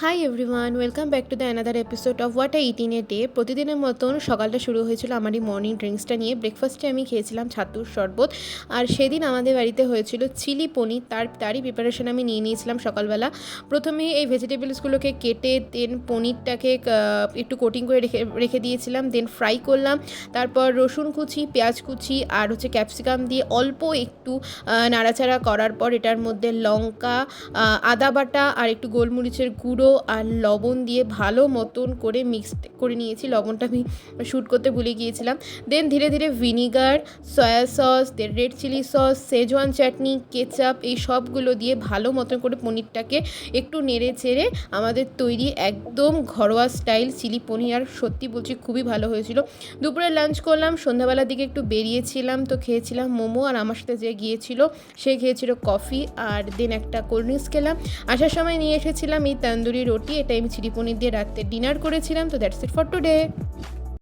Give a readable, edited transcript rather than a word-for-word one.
Hi everyone, welcome back to the another episode of what I it in a day. প্রতিদিনের মতন সকালটা শুরু হয়েছিল আমার এই মর্নিং ড্রিঙ্কসটা নিয়ে। ব্রেকফাস্টে আমি খেয়েছিলাম ছাতুর শরবত, আর সেদিন আমাদের বাড়িতে হয়েছিল চিলি পনির। তারই প্রিপারেশন আমি নিয়ে নিয়েছিলাম সকালবেলা। প্রথমে এই ভেজিটেবলসগুলোকে কেটে দেন পনিরটাকে একটু কোটিং করে রেখে দিয়েছিলাম, দেন ফ্রাই করলাম। তারপর রসুন কুচি, পেঁয়াজ কুচি আর ক্যাপসিকাম দিয়ে অল্প একটু নাড়াচাড়া করার পর এটার মধ্যে লঙ্কা, আদা বাটা আর একটু গোলমরিচের গুঁড়ো আর লবণ দিয়ে ভালো মতন করে মিক্সড করে নিয়েছি। লবণটা আমি শ্যুট করতে ভুলে গিয়েছিলাম। দেন ধীরে ধীরে ভিনিগার, সয়া সস, দেন রেড চিলি সস, শেজওয়ান চাটনি, কেচাপ এই সবগুলো দিয়ে ভালো মতন করে পনিরটাকে একটু নেড়ে চেড়ে আমাদের তৈরি একদম ঘরোয়া স্টাইল চিলি পনির। আর সত্যি বলছি খুবই ভালো হয়েছিল। দুপুরে লাঞ্চ করলাম, সন্ধ্যাবেলার দিকে একটু বেরিয়েছিলাম, তো খেয়েছিলাম মোমো, আর আমার সাথে যে গিয়েছিল সে খেয়েছিল কফি, আর দেন একটা কোল্ড ড্রিঙ্কস খেলাম। আসার সময় নিয়ে এসেছিলাম এই তন্দুরি রুটি, এটা আমি চিলি পনির দিয়ে রাত্রে ডিনার করেছিলাম। তো দ্যাটস ইট ফর টুডে।